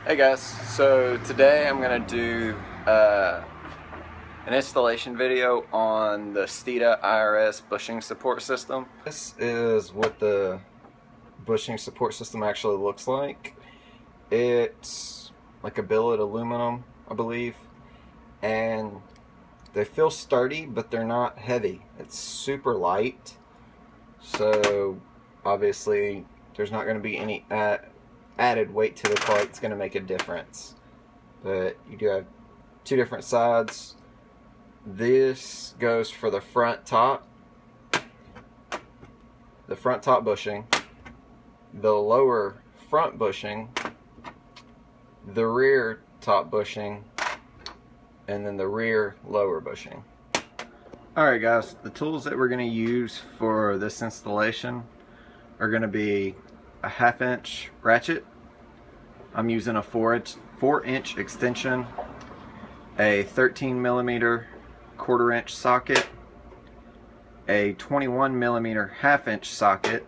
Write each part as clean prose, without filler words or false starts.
Hey guys, so today I'm going to do an installation video on the Steeda IRS bushing support system. This is what the bushing support system actually looks like. It's like a billet aluminum, I believe, and they feel sturdy, but they're not heavy. It's super light, so obviously there's not going to be any added weight to the car. It's going to make a difference. But you do have two different sides. This goes for the front top bushing, the lower front bushing, the rear top bushing, and then the rear lower bushing. Alright guys, the tools that we're going to use for this installation are going to be a 1/2 inch ratchet. I'm using a 4-inch extension, a 13mm 1/4 inch socket, a 21mm 1/2 inch socket,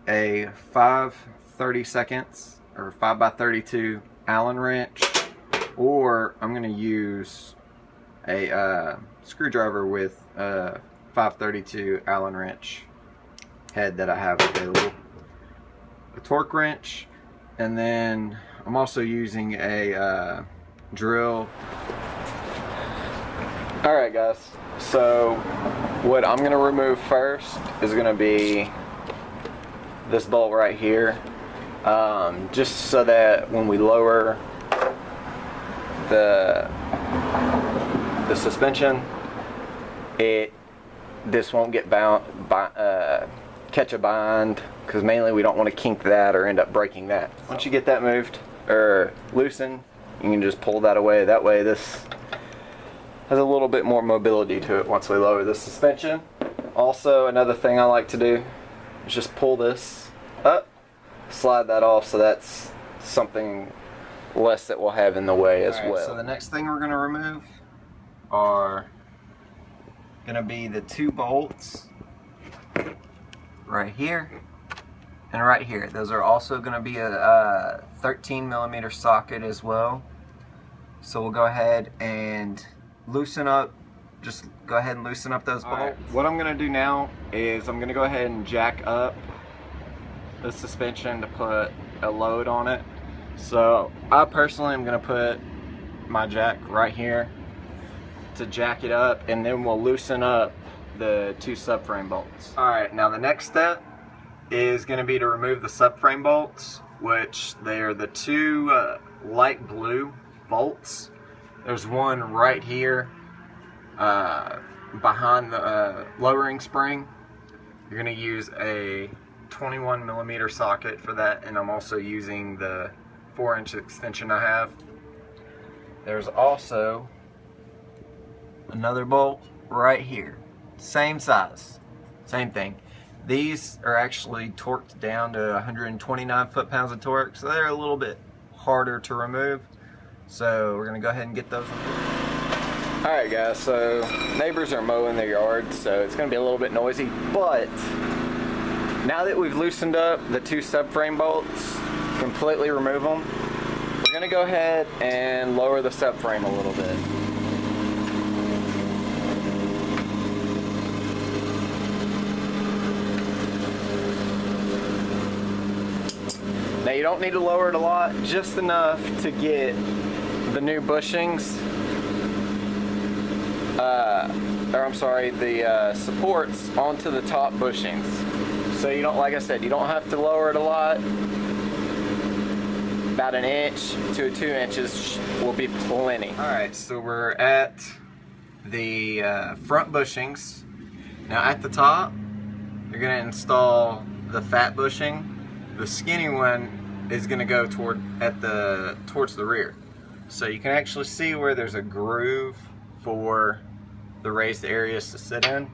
a 5/32 or 5x32 Allen wrench, or I'm going to use a screwdriver with a 5/32 Allen wrench head that I have available, a torque wrench, and then I'm also using a drill. Alright guys, so what I'm going to remove first is going to be this bolt right here, just so that when we lower the suspension, this won't get catch a bind, because mainly we don't want to kink that or end up breaking that. Once you get that moved or loosened, you can just pull that away. That way this has a little bit more mobility to it once we lower the suspension. Also, another thing I like to do is just pull this up, slide that off, so that's something less that we'll have in the way as well. So the next thing we're going to remove are going to be the 2 bolts right here and right here. Those are also going to be a 13mm socket as well. So we'll go ahead and loosen up, just go ahead and loosen up those bolts. Right. What I'm going to do now is I'm going to go ahead and jack up the suspension to put a load on it. So I personally am going to put my jack right here to jack it up, and then we'll loosen up the 2 subframe bolts. Alright, now the next step is going to be to remove the subframe bolts, which they are the 2 light blue bolts. There's one right here behind the lowering spring. You're going to use a 21mm socket for that, and I'm also using the 4-inch extension I have. There's also another bolt right here. Same size, same thing. These are actually torqued down to 129 foot-pounds of torque, so they're a little bit harder to remove. So we're going to go ahead and get those removed. Alright guys, so neighbors are mowing their yard, so it's going to be a little bit noisy, but now that we've loosened up the 2 subframe bolts, completely remove them, we're going to go ahead and lower the subframe a little bit. Now you don't need to lower it a lot, just enough to get the new bushings, the supports onto the top bushings. So you don't, like I said, you don't have to lower it a lot. About 1 inch to 2 inches will be plenty. Alright, so we're at the front bushings. Now at the top, you're going to install the fat bushing. The skinny one is going to go towards the rear. So you can actually see where there's a groove for the raised areas to sit in.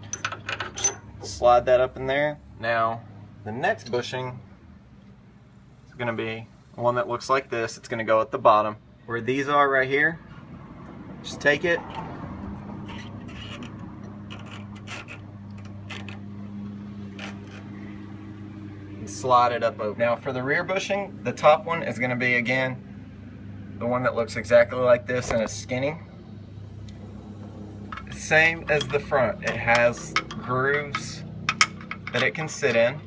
Just slide that up in there. Now the next bushing is going to be one that looks like this. It's going to go at the bottom where these are right here. Just take it, slide it up over. Now for the rear bushing, the top one is going to be, again, the one that looks exactly like this and is skinny. Same as the front. It has grooves that it can sit in.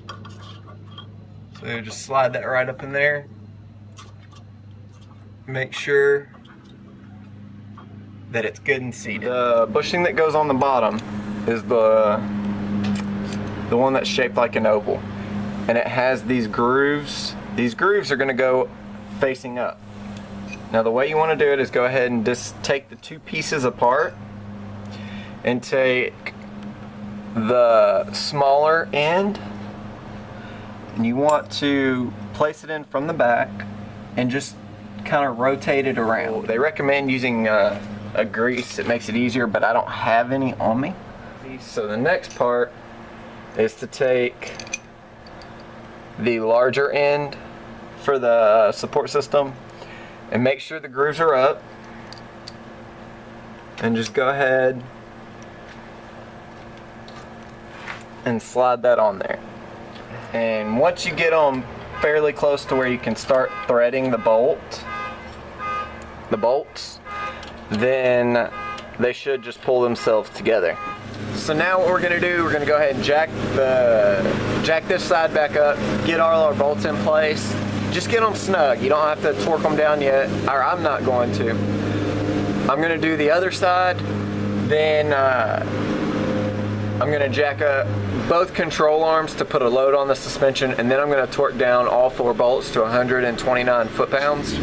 So you just slide that right up in there. Make sure that it's good and seated. The bushing that goes on the bottom is the one that's shaped like an oval. And it has these grooves. These grooves are going to go facing up. Now the way you want to do it is go ahead and just take the two pieces apart and take the smaller end, and you want to place it in from the back and just kind of rotate it around. They recommend using a grease. It makes it easier, but I don't have any on me. So the next part is to take the larger end for the support system and make sure the grooves are up, and just go ahead and slide that on there. And once you get them fairly close to where you can start threading the bolts, then they should just pull themselves together. So now what we're going to do, we're going to go ahead and jack this side back up, get all our bolts in place. Just get them snug. You don't have to torque them down yet, or I'm not going to. I'm going to do the other side, then I'm going to jack up both control arms to put a load on the suspension, and then I'm going to torque down all 4 bolts to 129 foot-pounds.